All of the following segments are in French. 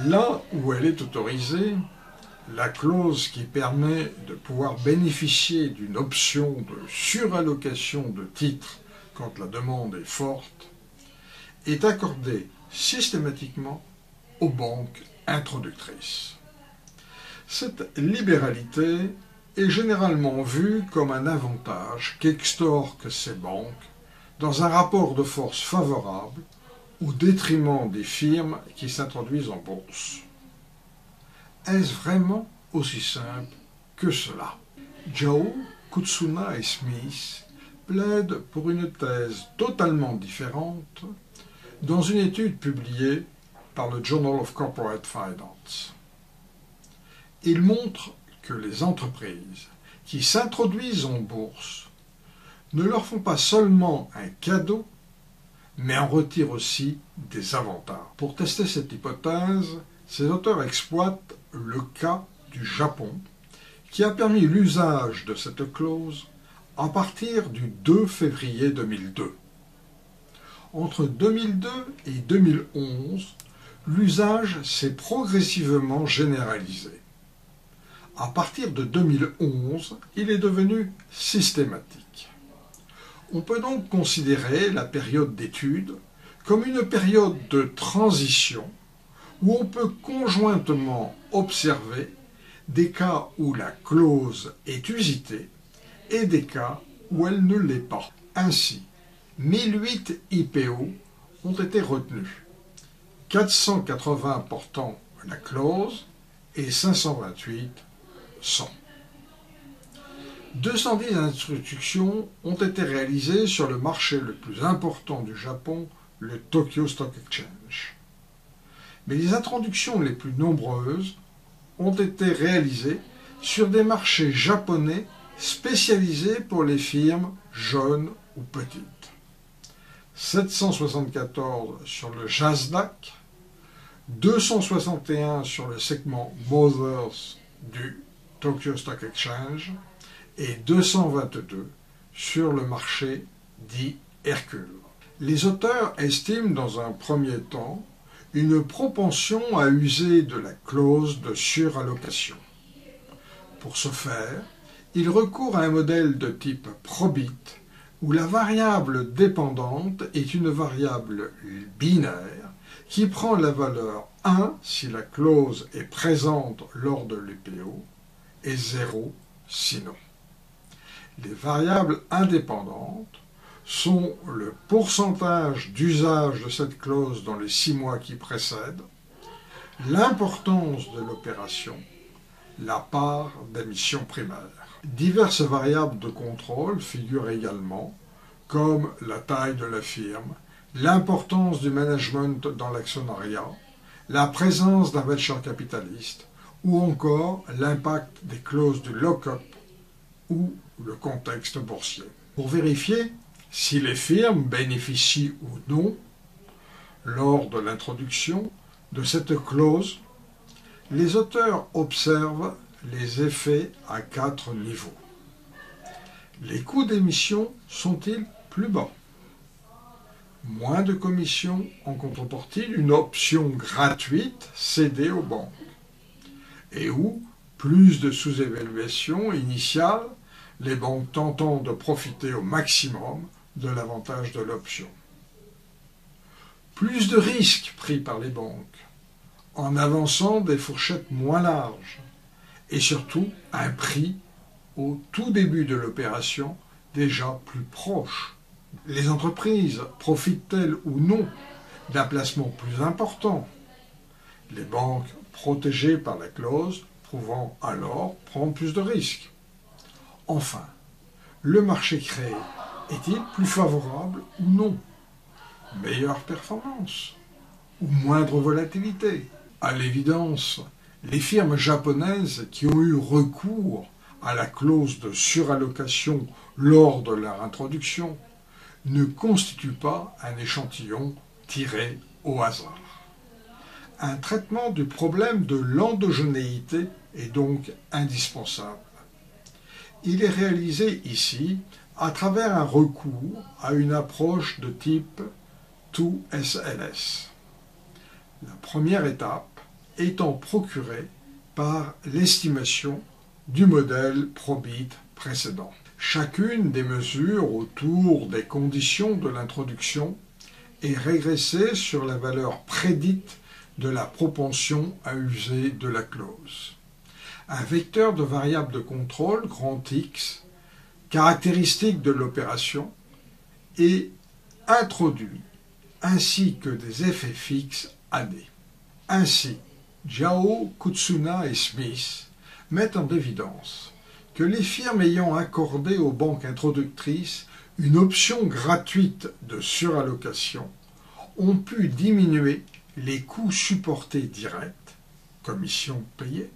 Là où elle est autorisée, la clause qui permet de pouvoir bénéficier d'une option de surallocation de titres quand la demande est forte est accordée systématiquement aux banques introductrices. Cette libéralité est généralement vue comme un avantage qu'extorquent ces banques dans un rapport de force favorable au détriment des firmes qui s'introduisent en bourse. Est-ce vraiment aussi simple que cela? Joe, Kutsuna et Smith plaident pour une thèse totalement différente dans une étude publiée par le Journal of Corporate Finance. Ils montrent que les entreprises qui s'introduisent en bourse ne leur font pas seulement un cadeau, mais en retirent aussi des avantages. Pour tester cette hypothèse, ces auteurs exploitent le cas du Japon, qui a permis l'usage de cette clause à partir du 2 février 2002. Entre 2002 et 2011, l'usage s'est progressivement généralisé. À partir de 2011, il est devenu systématique. On peut donc considérer la période d'étude comme une période de transition où on peut conjointement observer des cas où la clause est usitée et des cas où elle ne l'est pas. Ainsi, 1008 IPO ont été retenus, 480 portant la clause et 528 sans. 210 instructions ont été réalisées sur le marché le plus important du Japon, le Tokyo Stock Exchange. Mais les introductions les plus nombreuses ont été réalisées sur des marchés japonais spécialisés pour les firmes jeunes ou petites. 774 sur le Nasdaq, 261 sur le segment Mothers du Tokyo Stock Exchange et 222 sur le marché dit Hercule. Les auteurs estiment dans un premier temps une propension à user de la clause de surallocation. Pour ce faire, ils recourent à un modèle de type probit où la variable dépendante est une variable binaire qui prend la valeur 1 si la clause est présente lors de l'IPO et 0 sinon. Les variables indépendantes sont le pourcentage d'usage de cette clause dans les 6 mois qui précèdent, l'importance de l'opération, la part d'émission primaire. Diverses variables de contrôle figurent également, comme la taille de la firme, l'importance du management dans l'actionnariat, la présence d'un venture capitaliste, ou encore l'impact des clauses du lock-up ou le contexte boursier. Pour vérifier si les firmes bénéficient ou non, lors de l'introduction de cette clause, les auteurs observent les effets à 4 niveaux. Les coûts d'émission sont-ils plus bas? Moins de commissions en contrepartie d'une option gratuite cédée aux banques. Et où plus de sous-évaluation initiale, les banques tentant de profiter au maximum de l'avantage de l'option. Plus de risques pris par les banques, en avançant des fourchettes moins larges, et surtout un prix au tout début de l'opération déjà plus proche. Les entreprises profitent-elles ou non d'un placement plus important? Les banques protégées par la clause pouvant alors prendre plus de risques. Enfin, le marché créé est-il plus favorable ou non? Meilleure performance ou moindre volatilité? À l'évidence, les firmes japonaises qui ont eu recours à la clause de surallocation lors de leur introduction ne constituent pas un échantillon tiré au hasard. Un traitement du problème de l'endogénéité est donc indispensable. Il est réalisé ici à travers un recours à une approche de type 2SLS. La première étape étant procuré par l'estimation du modèle probit précédent. Chacune des mesures autour des conditions de l'introduction est régressée sur la valeur prédite de la propension à user de la clause. Un vecteur de variable de contrôle, grand X, caractéristique de l'opération, est introduit, ainsi que des effets fixes AD. Ainsi, Zhao, Kutsuna et Smith mettent en évidence que les firmes ayant accordé aux banques introductrices une option gratuite de surallocation ont pu diminuer les coûts supportés directs, commissions payées,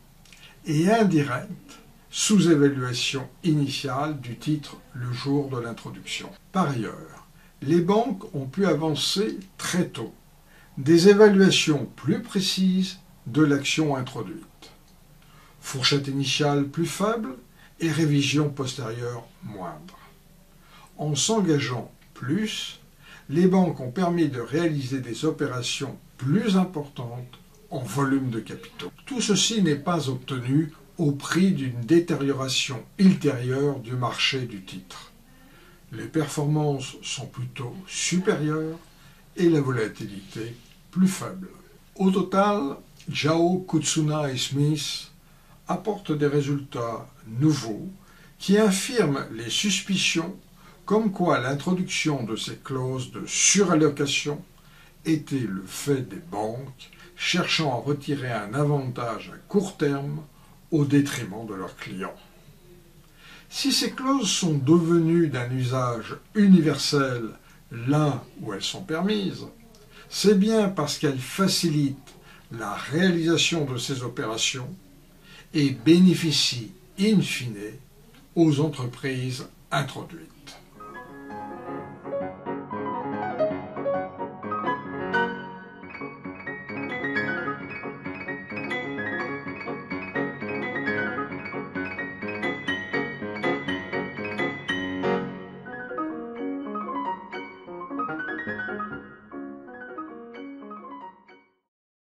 et indirectes, sous-évaluation initiale du titre le jour de l'introduction. Par ailleurs, les banques ont pu avancer très tôt des évaluations plus précises de l'action introduite. Fourchette initiale plus faible et révision postérieure moindre. En s'engageant plus, les banques ont permis de réaliser des opérations plus importantes en volume de capitaux. Tout ceci n'est pas obtenu au prix d'une détérioration ultérieure du marché du titre. Les performances sont plutôt supérieures et la volatilité plus faible. Au total, Zhao, Kutsuna et Smith apportent des résultats nouveaux qui infirment les suspicions comme quoi l'introduction de ces clauses de surallocation était le fait des banques cherchant à retirer un avantage à court terme au détriment de leurs clients. Si ces clauses sont devenues d'un usage universel là où elles sont permises, c'est bien parce qu'elles facilitent la réalisation de ces opérations et bénéficient in fine aux entreprises introduites.